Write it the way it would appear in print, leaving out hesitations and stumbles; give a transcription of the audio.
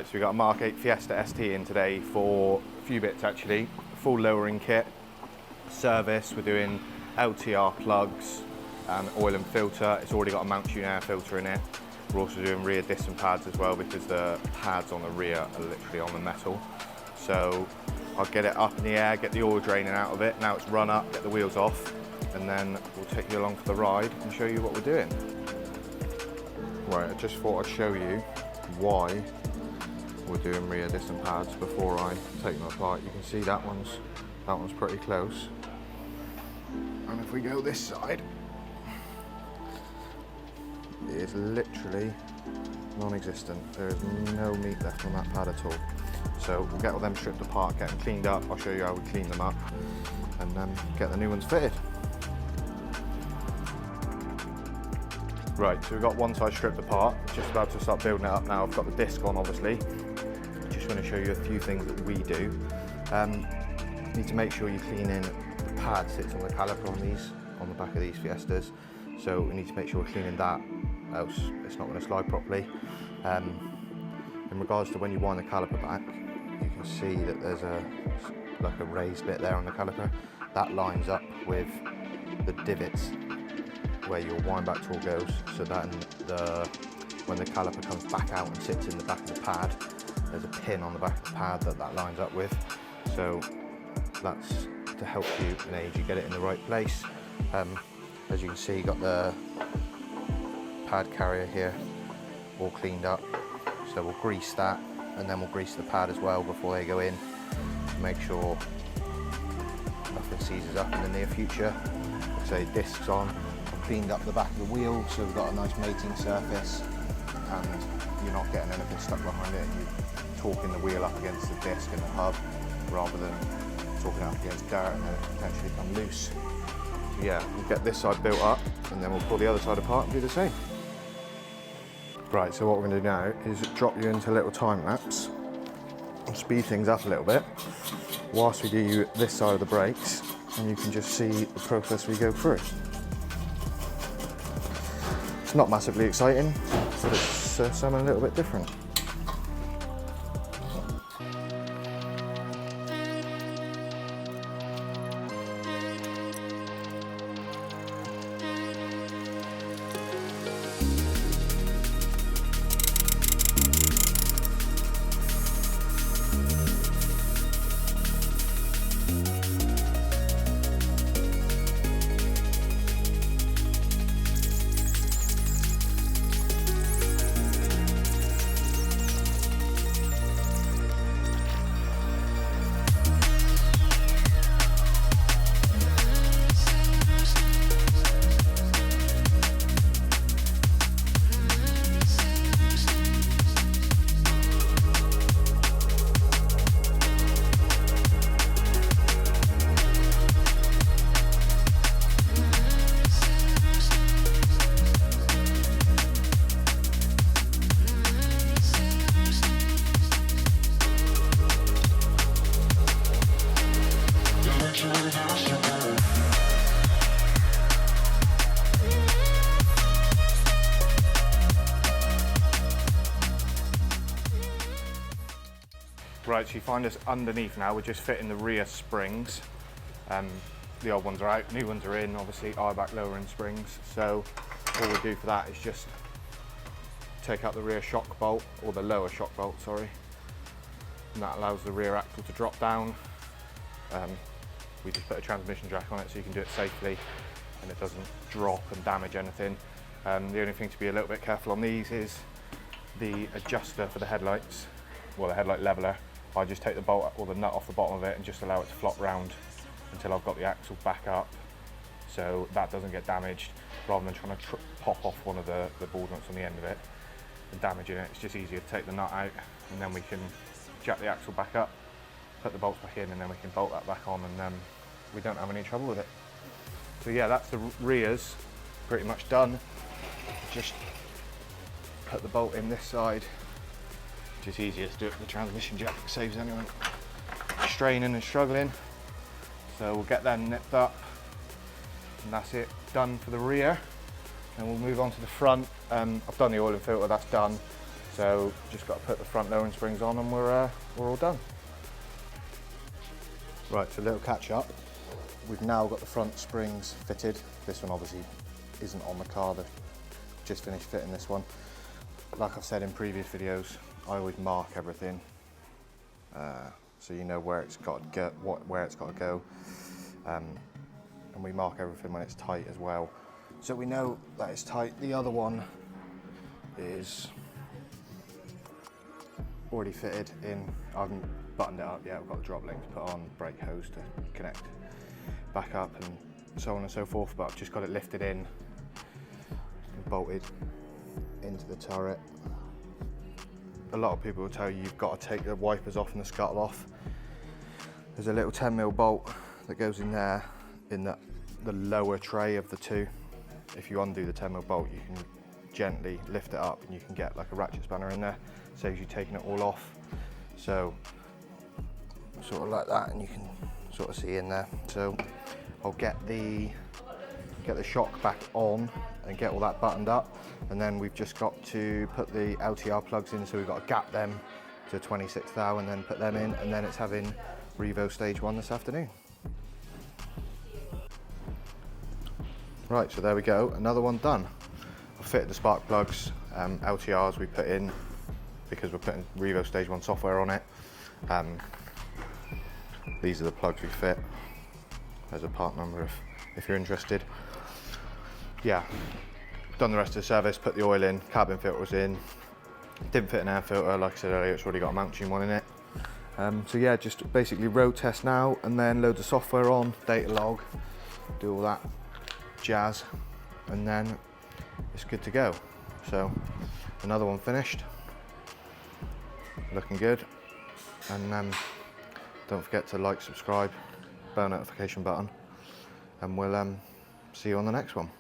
Right, so we've got a Mark 8 Fiesta ST in today for a few bits actually. Full lowering kit, service, we're doing LTR plugs and oil and filter. It's already got a mount tune air filter in it. We're also doing rear disc and pads as well because the pads on the rear are literally on the metal. So I'll get it up in the air, get the oil draining out of it. Now it's run up, get the wheels off, and then we'll take you along for the ride and show you what we're doing. Right, I just thought I'd show you why we're doing rear disc and pads before I take them apart. You can see that one's pretty close. And if we go this side, it is literally non-existent. There is no meat left on that pad at all. So we'll get all them stripped apart, get them cleaned up. I'll show you how we clean them up and then get the new ones fitted. Right, so we've got one side stripped apart, just about to start building it up now. I've got the disc on obviously. Just want to show you a few things that we do. You need to make sure you're cleaning the pad sits on the caliper on the back of these Fiestas. So we need to make sure we're cleaning that, else it's not going to slide properly. In regards to when you wind the caliper back, you can see that there's like a raised bit there on the caliper. That lines up with the divots where your wind back tool goes, so that when the caliper comes back out and sits in the back of the pad, there's a pin on the back of the pad that lines up with. So that's to help you and aid you get it in the right place. As you can see, you've got the pad carrier here all cleaned up. So we'll grease that and then we'll grease the pad as well before they go in to make sure nothing seizes up in the near future. Like I say, discs on, I've cleaned up the back of the wheel so we've got a nice mating surface and you're not getting anything stuck behind it and you're torquing the wheel up against the disc and the hub rather than torquing it up against dirt and then it can potentially come loose. So yeah, we'll get this side built up and then we'll pull the other side apart and do the same. Right, so what we're going to do now is drop you into a little time lapse and speed things up a little bit whilst we do this side of the brakes, and you can just see the process we go through. It's not massively exciting, but it's something a little bit different. Right, so you find us underneath now, we're just fitting the rear springs. The old ones are out, new ones are in, obviously eye-back lowering springs. So all we do for that is just take out the rear shock bolt, or the lower shock bolt, sorry. And that allows the rear axle to drop down. We just put a transmission jack on it so you can do it safely and it doesn't drop and damage anything. The only thing to be a little bit careful on these is the adjuster for the headlights, well, the headlight leveler. I just take the bolt or the nut off the bottom of it and just allow it to flop round until I've got the axle back up, so that doesn't get damaged, rather than trying to pop off one of the ball joints on the end of it and damaging it. It's just easier to take the nut out and then we can jack the axle back up, put the bolts back in, and then we can bolt that back on, and we don't have any trouble with it. So yeah, that's the rears pretty much done. Just put the bolt in this side. Just easier to do it with the transmission jack, it saves anyone straining and struggling. So we'll get them nipped up and that's it, done for the rear. And we'll move on to the front. I've done the oil and filter, that's done. So just got to put the front lowering springs on and we're all done. Right, so a little catch up. We've now got the front springs fitted. This one obviously isn't on the car, they've just finished fitting this one. Like I've said in previous videos, I always mark everything so you know where it's got to go, where it's got to go. And we mark everything when it's tight as well. So we know that it's tight. The other one is already fitted in. I haven't buttoned it up yet. I've got the drop links put on, brake hose to connect back up and so on and so forth, but I've just got it lifted in and bolted into the turret. A lot of people will tell you you've got to take the wipers off and the scuttle off. There's a little 10mm bolt that goes in there in the lower tray of the two. If you undo the 10mm bolt, you can gently lift it up and you can get like a ratchet spanner in there. Saves you taking it all off. So sort of like that, and you can sort of see in there. So I'll get the shock back on and get all that buttoned up, and then we've just got to put the LTR plugs in, so we've got to gap them to 26 thou and then put them in, and then it's having Revo stage 1 this afternoon. Right, so there we go, another one done. I've fitted the spark plugs, LTRs we put in because we're putting Revo stage 1 software on it. These are the plugs we fit. There's a part number if you're interested. Yeah, done the rest of the service, put the oil in, cabin filters in. Didn't fit an air filter, like I said earlier, it's already got a mount tune one in it. So yeah, just basically road test now, and then loads of software on, data log, do all that jazz, and then it's good to go. So another one finished, looking good. And don't forget to like, subscribe, bell notification button, and we'll see you on the next one.